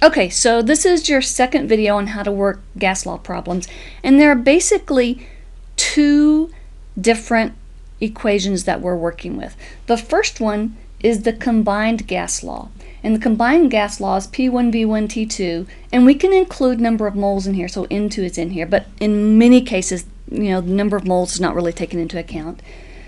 Okay, so this is your second video on how to work gas law problems, and there are basically two different equations that we're working with. The first one is the combined gas law, and the combined gas law is P1, V1, T2, and we can include number of moles in here, so N2 is in here, but in many cases, the number of moles is not really taken into account.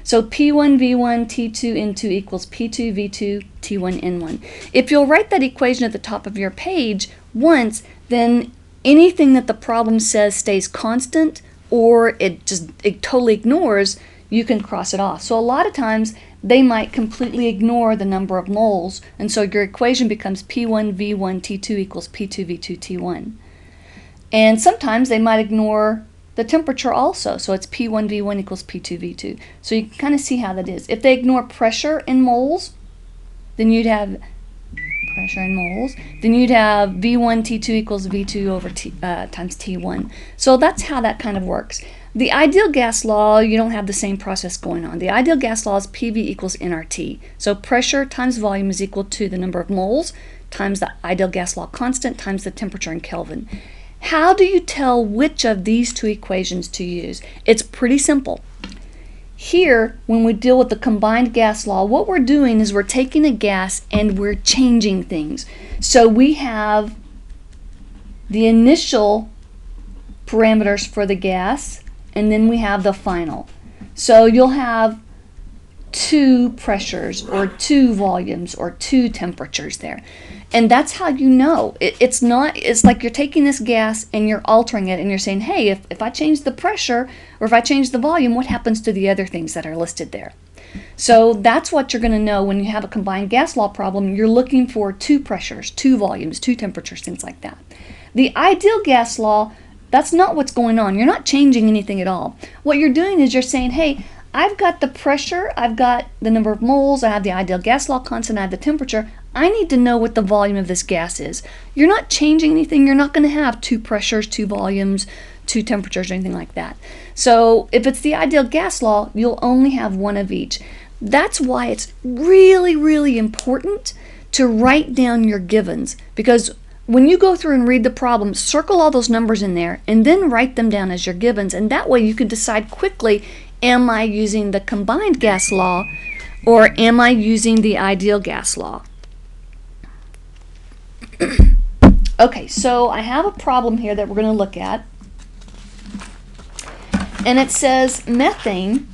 So P1, V1, T2, N2 equals P2, V2, T1, N1. If you'll write that equation at the top of your page once, then anything that the problem says stays constant or it totally ignores, you can cross it off. So a lot of times they might completely ignore the number of moles, and so your equation becomes P1, V1, T2 equals P2, V2, T1. And sometimes they might ignore the temperature also, so it's P1 V1 equals P2 V2. So you can kind of see how that is. If they ignore pressure in moles, then you'd have pressure in moles. Then you'd have V1 T2 equals V2 over times T1. So that's how that kind of works. The ideal gas law, you don't have the same process going on. The ideal gas law is PV equals nRT. So pressure times volume is equal to the number of moles times the ideal gas law constant times the temperature in Kelvin. How do you tell which of these two equations to use? It's pretty simple. Here, when we deal with the combined gas law, what we're doing is we're taking a gas and we're changing things. So we have the initial parameters for the gas, and then we have the final. So you'll have two pressures or two volumes or two temperatures there. And that's how you know. It's like you're taking this gas and you're altering it and you're saying, hey, if I change the pressure or if I change the volume, what happens to the other things that are listed there? So that's what you're going to know when you have a combined gas law problem. You're looking for two pressures, two volumes, two temperatures, things like that. The ideal gas law, that's not what's going on. You're not changing anything at all. What you're doing is you're saying, hey, I've got the pressure, I've got the number of moles, I have the ideal gas law constant, I have the temperature. I need to know what the volume of this gas is. You're not changing anything. You're not going to have two pressures, two volumes, two temperatures, or anything like that. So if it's the ideal gas law, you'll only have one of each. That's why it's really, really important to write down your givens, because when you go through and read the problem, circle all those numbers in there and then write them down as your givens, and that way you can decide quickly, am I using the combined gas law or am I using the ideal gas law? Okay, so I have a problem here that we're going to look at, and it says methane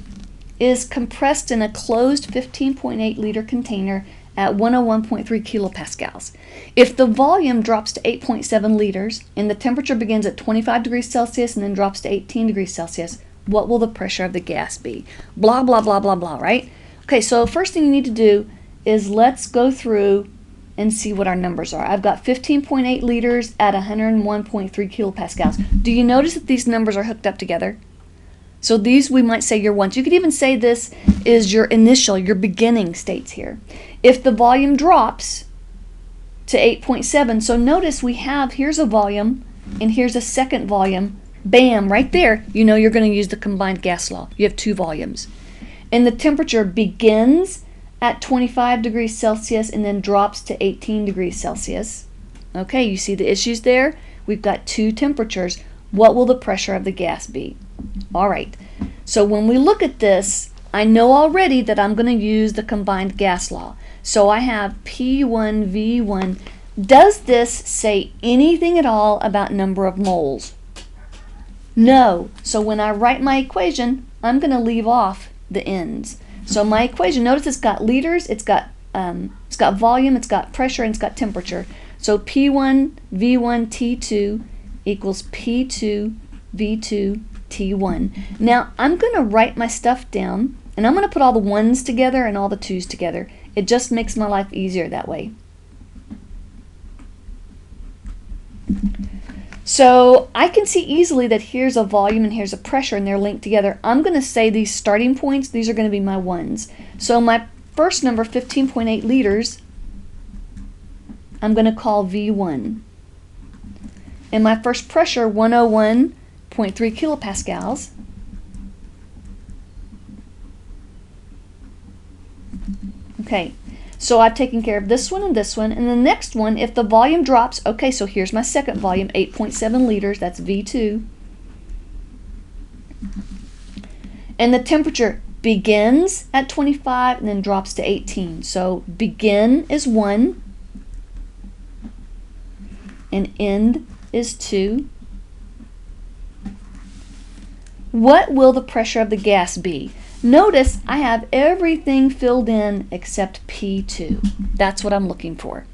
is compressed in a closed 15.8 liter container at 101.3 kilopascals. If the volume drops to 8.7 liters and the temperature begins at 25 degrees Celsius and then drops to 18 degrees Celsius, what will the pressure of the gas be? Blah, blah, blah, blah, blah, right? Okay, so first thing you need to do is let's go through and see what our numbers are. I've got 15.8 liters at 101.3 kilopascals. Do you notice that these numbers are hooked up together? So these we might say your ones. You could even say this is your initial, your beginning states here. If the volume drops to 8.7, so notice we have, here's a volume and here's a second volume. Bam, right there, you know you're going to use the combined gas law. You have two volumes. And the temperature begins at 25 degrees Celsius and then drops to 18 degrees Celsius. Okay, you see the issues there? We've got two temperatures. What will the pressure of the gas be? All right, so when we look at this, I know already that I'm going to use the combined gas law. So I have P1, V1. Does this say anything at all about number of moles? No. So when I write my equation, I'm going to leave off the ends. So my equation, notice it's got liters, it's got volume, it's got pressure, and it's got temperature. So P1 V1 T2 equals P2 V2 T1. Now I'm going to write my stuff down, and I'm going to put all the ones together and all the twos together. It just makes my life easier that way. So I can see easily that here's a volume and here's a pressure and they're linked together. I'm going to say these starting points, these are going to be my ones. So my first number, 15.8 liters, I'm going to call V1. And my first pressure, 101.3 kilopascals, okay. So I've taken care of this one, and the next one, if the volume drops, okay, so here's my second volume, 8.7 liters, that's V2. And the temperature begins at 25 and then drops to 18. So begin is 1 and end is 2. What will the pressure of the gas be? Notice I have everything filled in except P2. That's what I'm looking for.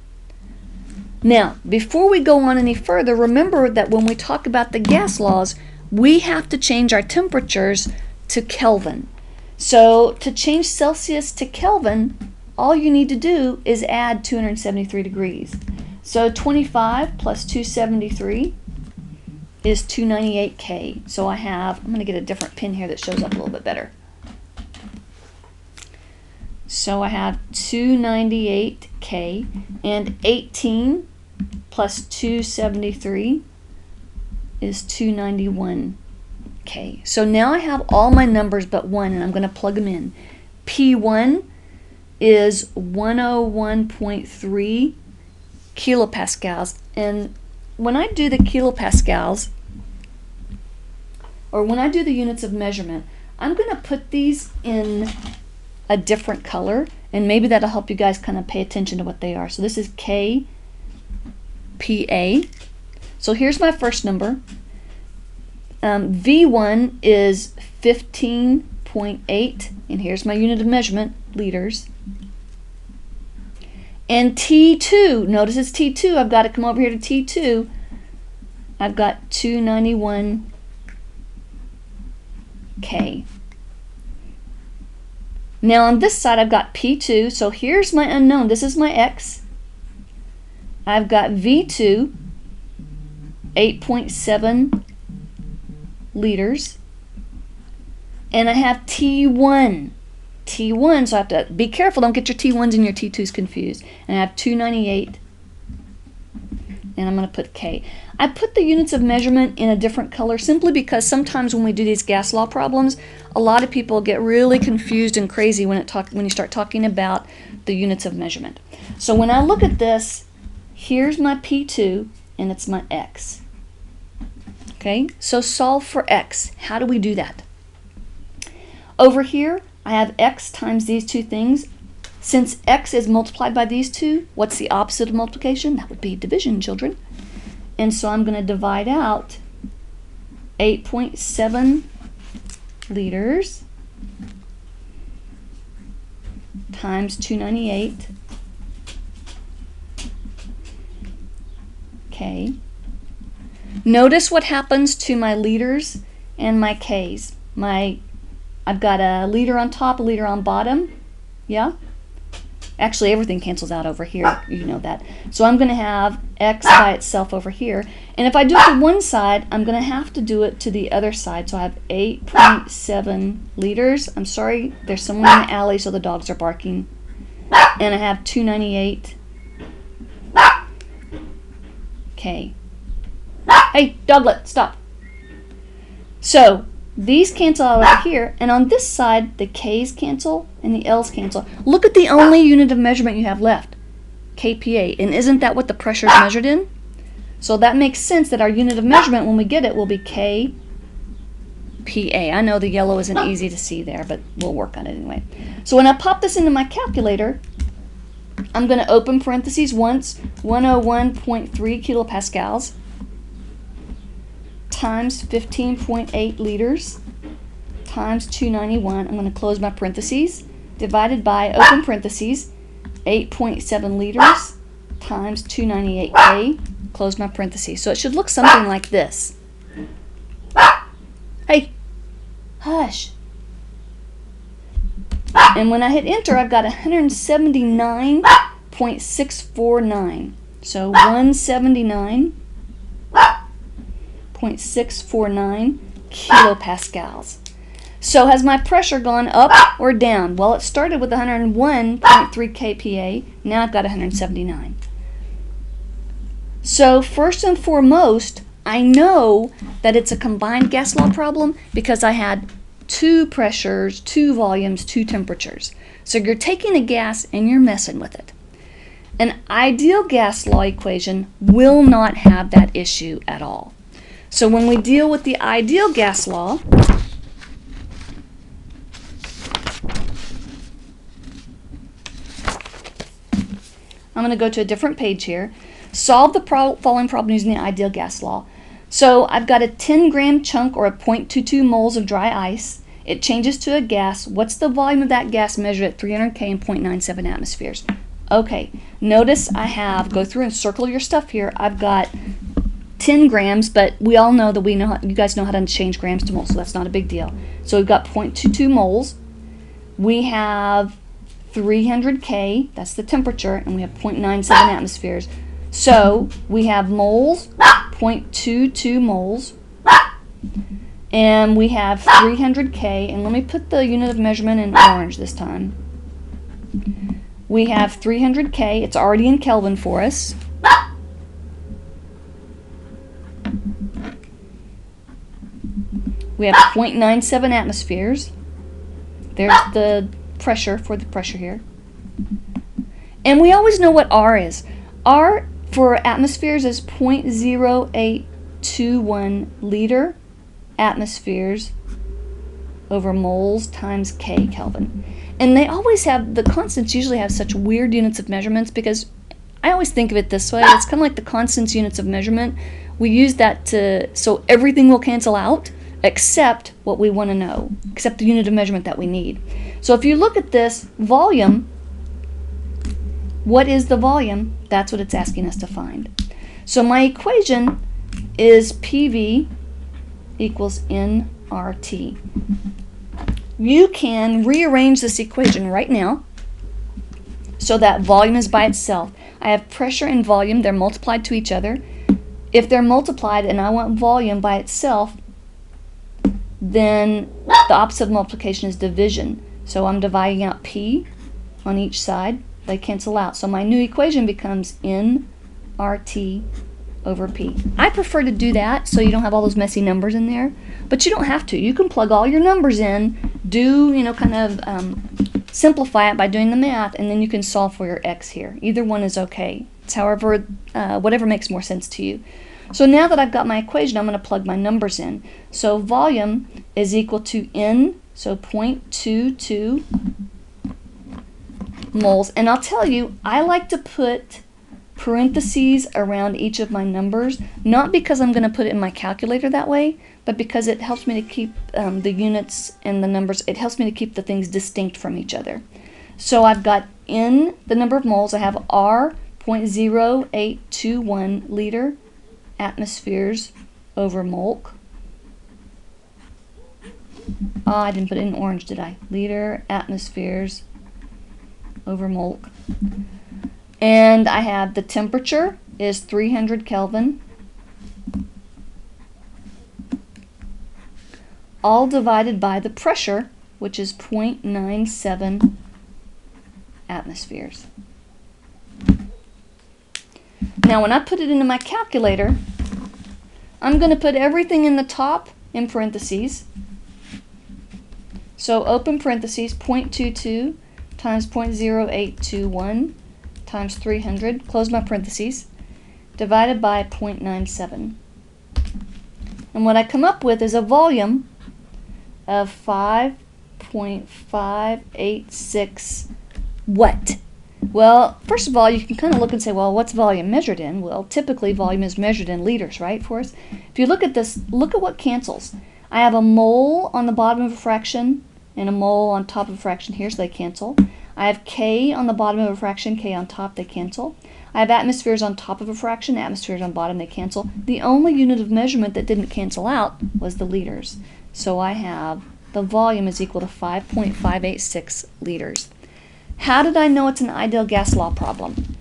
Now, before we go on any further, remember that when we talk about the gas laws, we have to change our temperatures to Kelvin. So to change Celsius to Kelvin, all you need to do is add 273 degrees. So 25 plus 273 is 298 K. So I'm going to get a different pin here that shows up a little bit better. So I have 298 K, and 18 plus 273 is 291 K. So now I have all my numbers but one, and I'm going to plug them in. P1 is 101.3 kilopascals, and when I do the kilopascals, or when I do the units of measurement, I'm going to put these in a different color, and maybe that'll help you guys kind of pay attention to what they are. So this is KPA. So here's my first number. V1 is 15.8, and here's my unit of measurement, liters. And T2, notice it's T2, I've got to come over here to T2. I've got 291 K. Now on this side I've got P2, so here's my unknown, this is my X. I've got V2, 8.7 liters, and I have T1, so I have to be careful, don't get your T1s and your T2s confused. And I have 298, and I'm going to put K. I put the units of measurement in a different color simply because sometimes when we do these gas law problems, a lot of people get really confused and crazy when you start talking about the units of measurement. So when I look at this, here's my P2 and it's my X. Okay, so solve for X. How do we do that? Over here, I have X times these two things. Since X is multiplied by these two, what's the opposite of multiplication? That would be division, children. And so I'm going to divide out 8.7 liters times 298 K. Notice what happens to my liters and my Ks. I've got a liter on top, a liter on bottom. Yeah? Actually, everything cancels out over here. You know that. So I'm going to have X by itself over here. And if I do it to one side, I'm going to have to do it to the other side. So I have 8.7 liters. I'm sorry, there's someone in the alley, so the dogs are barking. And I have 298 K. Hey, doglet, stop. So these cancel out over here, and on this side, the K's cancel and the L's cancel. Look at the only unit of measurement you have left, KPA, and isn't that what the pressure is measured in? So that makes sense that our unit of measurement, when we get it, will be KPA. I know the yellow isn't easy to see there, but we'll work on it anyway. So when I pop this into my calculator, I'm going to open parentheses once, 101.3 kilopascals, times 15.8 liters times 291. I'm going to close my parentheses, divided by, open parentheses, 8.7 liters times 298K, close my parentheses. So it should look something like this. Hey, hush. And when I hit enter, I've got 179.649. So 179.649 kilopascals. So has my pressure gone up or down? Well, it started with 101.3 kPa. Now I've got 179. So first and foremost, I know that it's a combined gas law problem because I had two pressures, two volumes, two temperatures. So you're taking a gas and you're messing with it. An ideal gas law equation will not have that issue at all. So when we deal with the ideal gas law, I'm going to go to a different page here. Solve the following problem using the ideal gas law. So I've got a 10-gram chunk or a 0.22 moles of dry ice. It changes to a gas. What's the volume of that gas measured at 300 K and 0.97 atmospheres? Okay, notice I have, go through and circle your stuff here. I've got 10 grams, but we all know that you guys know how to change grams to moles, so that's not a big deal. So we've got 0.22 moles. We have 300 K, that's the temperature, and we have 0.97 atmospheres. So we have moles, 0.22 moles, and we have 300 K, and let me put the unit of measurement in orange this time. We have 300 K, it's already in Kelvin for us. We have 0.97 atmospheres. There's the pressure for the pressure here. And we always know what R is. R for atmospheres is 0.0821 liter atmospheres over moles times K Kelvin. And they always have, the constants usually have such weird units of measurements because I always think of it this way. It's kind of like the constants units of measurement. We use that so everything will cancel out except what we want to know, except the unit of measurement that we need. So if you look at this volume, what is the volume? That's what it's asking us to find. So my equation is PV equals nRT. You can rearrange this equation right now so that volume is by itself. I have pressure and volume, they're multiplied to each other. If they're multiplied and I want volume by itself, then the opposite of multiplication is division. So I'm dividing out P on each side. They cancel out. So my new equation becomes nRT over P. I prefer to do that so you don't have all those messy numbers in there, but you don't have to. You can plug all your numbers in, simplify it by doing the math, and then you can solve for your x here. Either one is okay. It's however, whatever makes more sense to you. So now that I've got my equation, I'm going to plug my numbers in. So volume is equal to N, so 0.22 moles. And I'll tell you, I like to put parentheses around each of my numbers, not because I'm going to put it in my calculator that way, but because it helps me to keep the units and the numbers, it helps me to keep the things distinct from each other. So I've got N, the number of moles, I have R, 0.0821 liter atmospheres over molk. I didn't put it in orange, did I? Liter atmospheres over molk. And I have the temperature is 300 Kelvin, all divided by the pressure, which is 0.97 atmospheres. Now when I put it into my calculator, I'm going to put everything in the top in parentheses. So open parentheses, 0.22 times 0.0821 times 300, close my parentheses, divided by 0.97. And what I come up with is a volume of 5.586 what? Well, first of all, you can kind of look and say, well, what's volume measured in? Well, typically volume is measured in liters, right, for us? If you look at this, look at what cancels. I have a mole on the bottom of a fraction and a mole on top of a fraction here, so they cancel. I have K on the bottom of a fraction, K on top, they cancel. I have atmospheres on top of a fraction, atmospheres on bottom, they cancel. The only unit of measurement that didn't cancel out was the liters. So I have the volume is equal to 5.586 liters. How did I know it's an ideal gas law problem?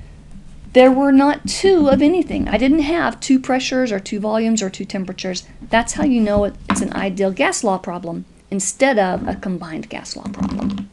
There were not two of anything. I didn't have two pressures or two volumes or two temperatures. That's how you know it's an ideal gas law problem instead of a combined gas law problem.